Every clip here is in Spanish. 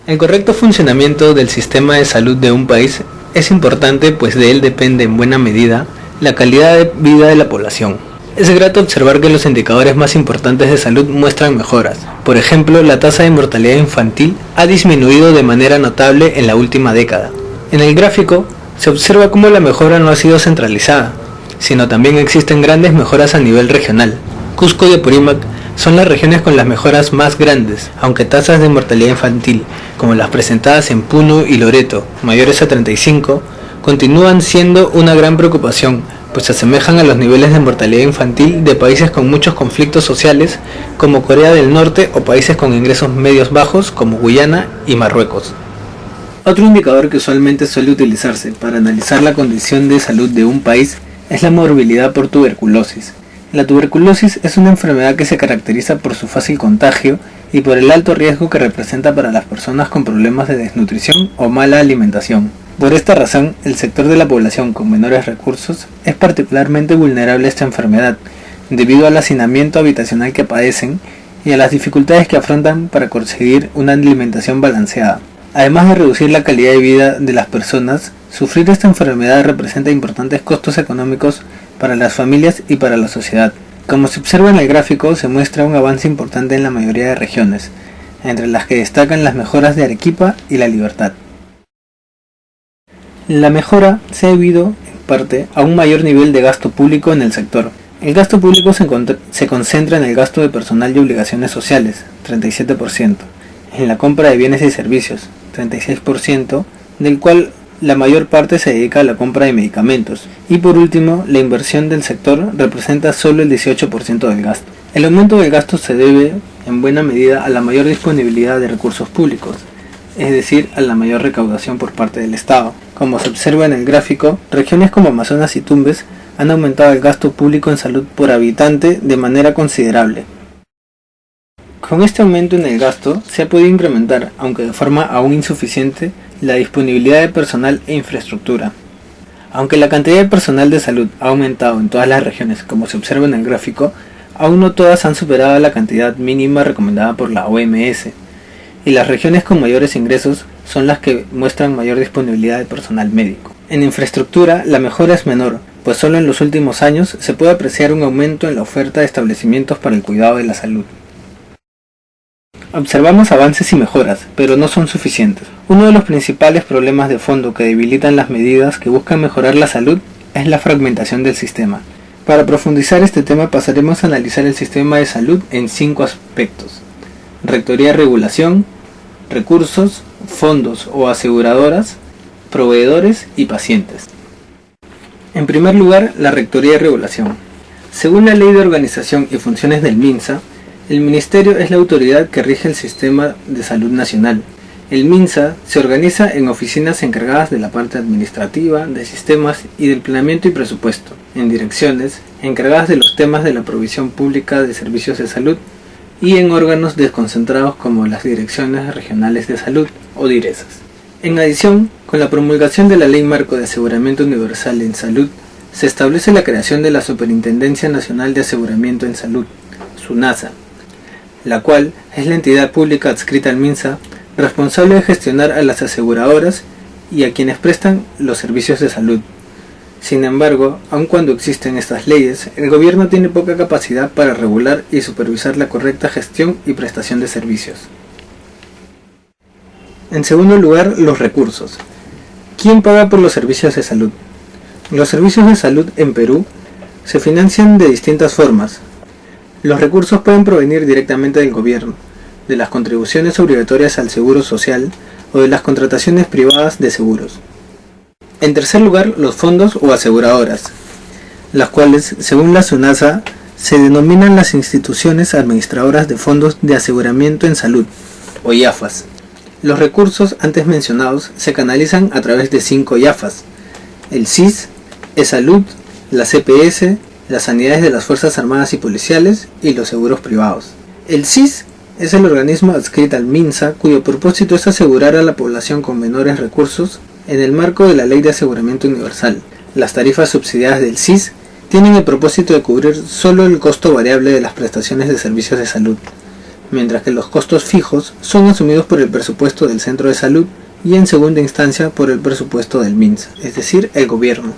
El correcto funcionamiento del sistema de salud de un país es importante, pues de él depende en buena medida la calidad de vida de la población. Es grato observar que los indicadores más importantes de salud muestran mejoras. Por ejemplo, la tasa de mortalidad infantil ha disminuido de manera notable en la última década. En el gráfico se observa cómo la mejora no ha sido centralizada, sino también existen grandes mejoras a nivel regional. Cusco y Apurímac son las regiones con las mejoras más grandes, aunque tasas de mortalidad infantil, como las presentadas en Puno y Loreto, mayores a 35, continúan siendo una gran preocupación, pues se asemejan a los niveles de mortalidad infantil de países con muchos conflictos sociales, como Corea del Norte, o países con ingresos medios bajos, como Guyana y Marruecos. Otro indicador que usualmente suele utilizarse para analizar la condición de salud de un país es la morbilidad por tuberculosis. La tuberculosis es una enfermedad que se caracteriza por su fácil contagio y por el alto riesgo que representa para las personas con problemas de desnutrición o mala alimentación. Por esta razón, el sector de la población con menores recursos es particularmente vulnerable a esta enfermedad, debido al hacinamiento habitacional que padecen y a las dificultades que afrontan para conseguir una alimentación balanceada. Además de reducir la calidad de vida de las personas, sufrir esta enfermedad representa importantes costos económicos para las familias y para la sociedad. Como se observa en el gráfico, se muestra un avance importante en la mayoría de regiones, entre las que destacan las mejoras de Arequipa y La Libertad. La mejora se ha debido, en parte, a un mayor nivel de gasto público en el sector. El gasto público se concentra en el gasto de personal y obligaciones sociales, 37%, en la compra de bienes y servicios, 36%, del cual la mayor parte se dedica a la compra de medicamentos, y por último, la inversión del sector representa solo el 18% del gasto. El aumento del gasto se debe, en buena medida, a la mayor disponibilidad de recursos públicos, es decir, a la mayor recaudación por parte del Estado. Como se observa en el gráfico, regiones como Amazonas y Tumbes han aumentado el gasto público en salud por habitante de manera considerable. Con este aumento en el gasto, se ha podido incrementar, aunque de forma aún insuficiente, la disponibilidad de personal e infraestructura. Aunque la cantidad de personal de salud ha aumentado en todas las regiones, como se observa en el gráfico, aún no todas han superado la cantidad mínima recomendada por la OMS, y las regiones con mayores ingresos son las que muestran mayor disponibilidad de personal médico. En infraestructura, la mejora es menor, pues solo en los últimos años se puede apreciar un aumento en la oferta de establecimientos para el cuidado de la salud. Observamos avances y mejoras, pero no son suficientes. Uno de los principales problemas de fondo que debilitan las medidas que buscan mejorar la salud es la fragmentación del sistema. Para profundizar este tema pasaremos a analizar el sistema de salud en 5 aspectos: rectoría y regulación, recursos, fondos o aseguradoras, proveedores y pacientes. En primer lugar, la rectoría y regulación. Según la Ley de Organización y Funciones del MINSA, el Ministerio es la autoridad que rige el sistema de salud nacional. El MINSA se organiza en oficinas encargadas de la parte administrativa, de sistemas y del planeamiento y presupuesto, en direcciones encargadas de los temas de la provisión pública de servicios de salud y en órganos desconcentrados como las Direcciones Regionales de Salud o DIRESAS. En adición, con la promulgación de la Ley Marco de Aseguramiento Universal en Salud, se establece la creación de la Superintendencia Nacional de Aseguramiento en Salud, SUNASA, la cual es la entidad pública adscrita al MINSA, responsable de gestionar a las aseguradoras y a quienes prestan los servicios de salud. Sin embargo, aun cuando existen estas leyes, el gobierno tiene poca capacidad para regular y supervisar la correcta gestión y prestación de servicios. En segundo lugar, los recursos. ¿Quién paga por los servicios de salud? Los servicios de salud en Perú se financian de distintas formas. Los recursos pueden provenir directamente del gobierno, de las contribuciones obligatorias al seguro social o de las contrataciones privadas de seguros. En tercer lugar, los fondos o aseguradoras, las cuales, según la SUNASA, se denominan las instituciones administradoras de fondos de aseguramiento en salud, o IAFAS. Los recursos antes mencionados se canalizan a través de 5 IAFAS: el SIS, eSalud, la CPS, las sanidades de las Fuerzas Armadas y Policiales y los seguros privados. El SIS es el organismo adscrito al MINSA cuyo propósito es asegurar a la población con menores recursos en el marco de la Ley de Aseguramiento Universal. Las tarifas subsidiadas del SIS tienen el propósito de cubrir solo el costo variable de las prestaciones de servicios de salud, mientras que los costos fijos son asumidos por el presupuesto del centro de salud y en segunda instancia por el presupuesto del MINSA, es decir, el gobierno.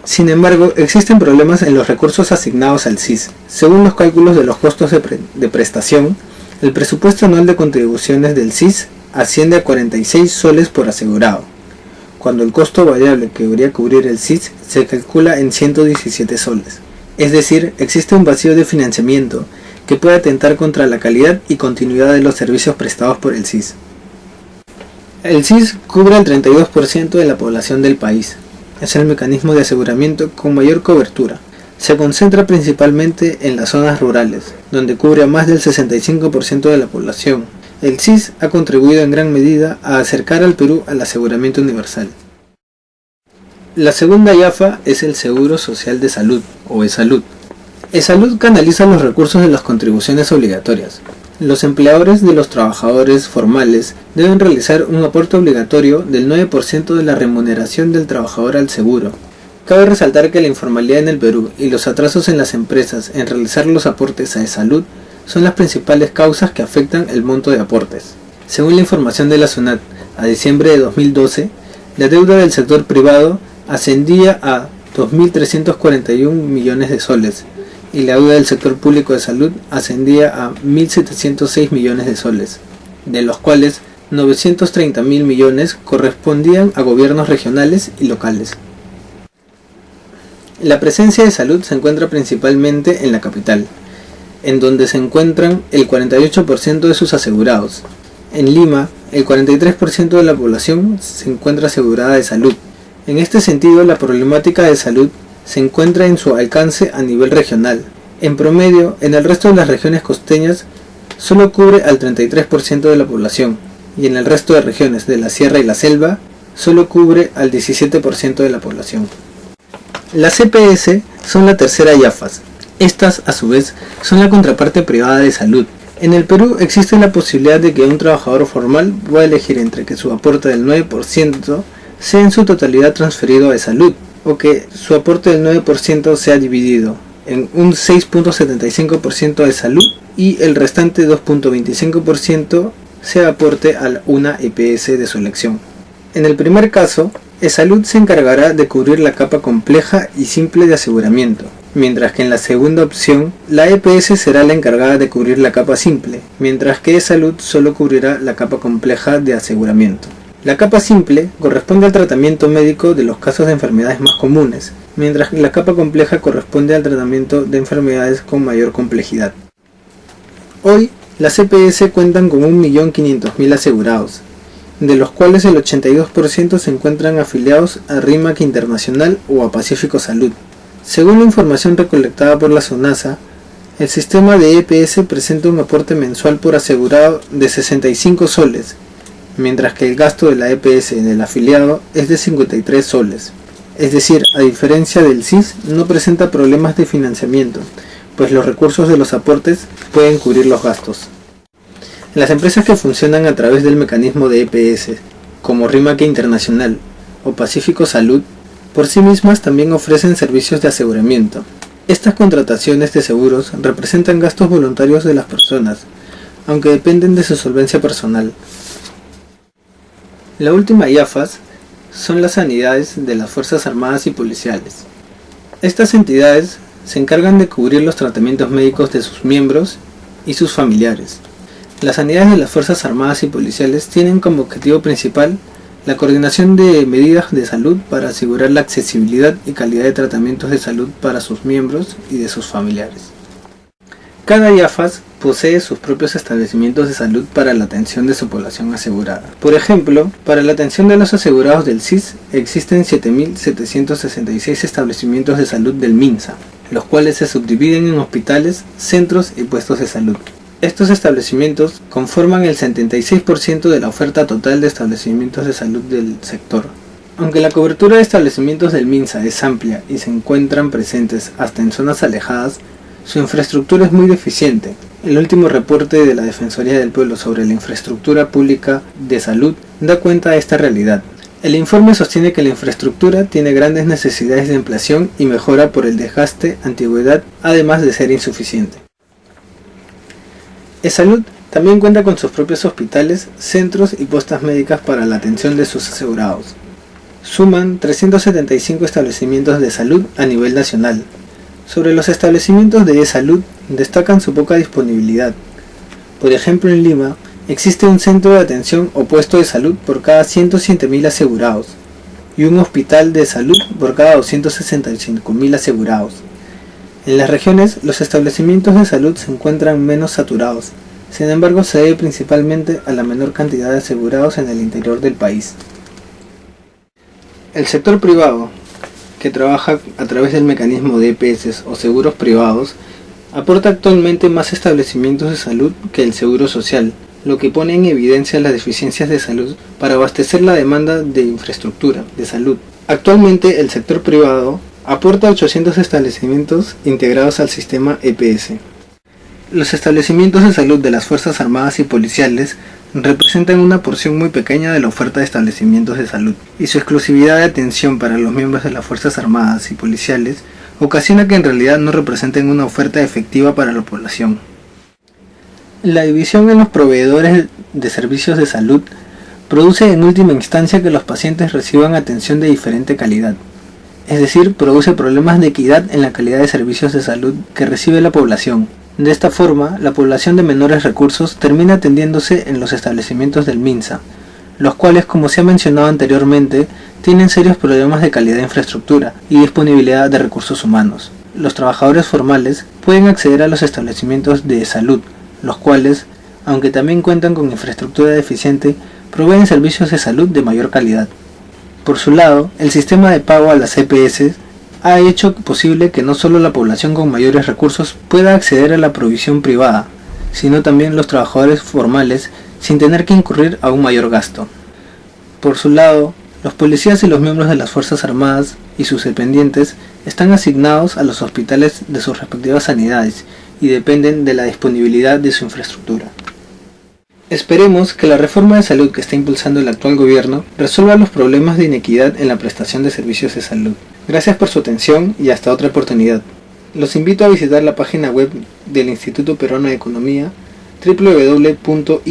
Sin embargo, existen problemas en los recursos asignados al SIS. Según los cálculos de los costos de prestación, el presupuesto anual de contribuciones del SIS asciende a 46 soles por asegurado, cuando el costo variable que debería cubrir el SIS se calcula en 117 soles. Es decir, existe un vacío de financiamiento que puede atentar contra la calidad y continuidad de los servicios prestados por el SIS. El SIS cubre el 32% de la población del país. Es el mecanismo de aseguramiento con mayor cobertura. Se concentra principalmente en las zonas rurales, donde cubre a más del 65% de la población. El SIS ha contribuido en gran medida a acercar al Perú al aseguramiento universal. La segunda IAFA es el Seguro Social de Salud, o eSalud. eSalud canaliza los recursos de las contribuciones obligatorias. Los empleadores de los trabajadores formales deben realizar un aporte obligatorio del 9% de la remuneración del trabajador al seguro. Cabe resaltar que la informalidad en el Perú y los atrasos en las empresas en realizar los aportes a eSalud son las principales causas que afectan el monto de aportes. Según la información de la SUNAT, a diciembre de 2012, la deuda del sector privado ascendía a 2.341 millones de soles, y la deuda del sector público de salud ascendía a 1.706 millones de soles, de los cuales 930.000 millones correspondían a gobiernos regionales y locales. La presencia de salud se encuentra principalmente en la capital, en donde se encuentran el 48% de sus asegurados. En Lima, el 43% de la población se encuentra asegurada de salud. En este sentido, la problemática de salud se encuentra en su alcance a nivel regional. En promedio, en el resto de las regiones costeñas solo cubre al 33% de la población, y en el resto de regiones de la sierra y la selva solo cubre al 17% de la población. Las EPS son la tercera IAFAS. Estas, a su vez, son la contraparte privada de salud. En el Perú existe la posibilidad de que un trabajador formal pueda elegir entre que su aporte del 9% sea en su totalidad transferido a salud, o que su aporte del 9% sea dividido en un 6.75% de salud y el restante 2.25% se aporte a una EPS de su elección. En el primer caso, eSalud se encargará de cubrir la capa compleja y simple de aseguramiento, mientras que en la segunda opción, la EPS será la encargada de cubrir la capa simple, mientras que eSalud solo cubrirá la capa compleja de aseguramiento. La capa simple corresponde al tratamiento médico de los casos de enfermedades más comunes, mientras que la capa compleja corresponde al tratamiento de enfermedades con mayor complejidad. Hoy, las EPS cuentan con 1.500.000 asegurados, de los cuales el 82% se encuentran afiliados a RIMAC Internacional o a Pacífico Salud. Según la información recolectada por la SUNASA, el sistema de EPS presenta un aporte mensual por asegurado de 65 soles, mientras que el gasto de la EPS del afiliado es de 53 soles. Es decir, a diferencia del SIS, no presenta problemas de financiamiento, pues los recursos de los aportes pueden cubrir los gastos. Las empresas que funcionan a través del mecanismo de EPS, como RIMAC Internacional o Pacífico Salud, por sí mismas también ofrecen servicios de aseguramiento. Estas contrataciones de seguros representan gastos voluntarios de las personas, aunque dependen de su solvencia personal. La última IAFAS son las sanidades de las Fuerzas Armadas y Policiales. Estas entidades se encargan de cubrir los tratamientos médicos de sus miembros y sus familiares. Las sanidades de las Fuerzas Armadas y Policiales tienen como objetivo principal la coordinación de medidas de salud para asegurar la accesibilidad y calidad de tratamientos de salud para sus miembros y de sus familiares. Cada IAFAS posee sus propios establecimientos de salud para la atención de su población asegurada. Por ejemplo, para la atención de los asegurados del SIS existen 7.766 establecimientos de salud del MINSA, los cuales se subdividen en hospitales, centros y puestos de salud. Estos establecimientos conforman el 76% de la oferta total de establecimientos de salud del sector. Aunque la cobertura de establecimientos del MINSA es amplia y se encuentran presentes hasta en zonas alejadas, su infraestructura es muy deficiente. El último reporte de la Defensoría del Pueblo sobre la infraestructura pública de salud da cuenta de esta realidad. El informe sostiene que la infraestructura tiene grandes necesidades de ampliación y mejora por el desgaste, antigüedad, además de ser insuficiente. eSalud También cuenta con sus propios hospitales, centros y postas médicas para la atención de sus asegurados. Suman 375 establecimientos de salud a nivel nacional. Sobre los establecimientos de salud destacan su poca disponibilidad. Por ejemplo, en Lima existe un centro de atención o puesto de salud por cada 107.000 asegurados y un hospital de salud por cada 265.000 asegurados. En las regiones, los establecimientos de salud se encuentran menos saturados. Sin embargo, se debe principalmente a la menor cantidad de asegurados en el interior del país. El sector privado, que trabaja a través del mecanismo de EPS o seguros privados, aporta actualmente más establecimientos de salud que el seguro social, lo que pone en evidencia las deficiencias de salud para abastecer la demanda de infraestructura de salud. Actualmente el sector privado aporta 800 establecimientos integrados al sistema EPS. Los establecimientos de salud de las Fuerzas Armadas y Policiales representan una porción muy pequeña de la oferta de establecimientos de salud, y su exclusividad de atención para los miembros de las Fuerzas Armadas y Policiales ocasiona que en realidad no representen una oferta efectiva para la población. La división en los proveedores de servicios de salud produce en última instancia que los pacientes reciban atención de diferente calidad, es decir, produce problemas de equidad en la calidad de servicios de salud que recibe la población. De esta forma, la población de menores recursos termina atendiéndose en los establecimientos del MINSA, los cuales, como se ha mencionado anteriormente, tienen serios problemas de calidad de infraestructura y disponibilidad de recursos humanos. Los trabajadores formales pueden acceder a los establecimientos de salud, los cuales, aunque también cuentan con infraestructura deficiente, proveen servicios de salud de mayor calidad. Por su lado, el sistema de pago a las EPS ha hecho posible que no solo la población con mayores recursos pueda acceder a la provisión privada, sino también los trabajadores formales sin tener que incurrir a un mayor gasto. Por su lado, los policías y los miembros de las Fuerzas Armadas y sus dependientes están asignados a los hospitales de sus respectivas sanidades y dependen de la disponibilidad de su infraestructura. Esperemos que la reforma de salud que está impulsando el actual gobierno resuelva los problemas de inequidad en la prestación de servicios de salud. Gracias por su atención y hasta otra oportunidad. Los invito a visitar la página web del Instituto Peruano de Economía www.ipe.org.pe.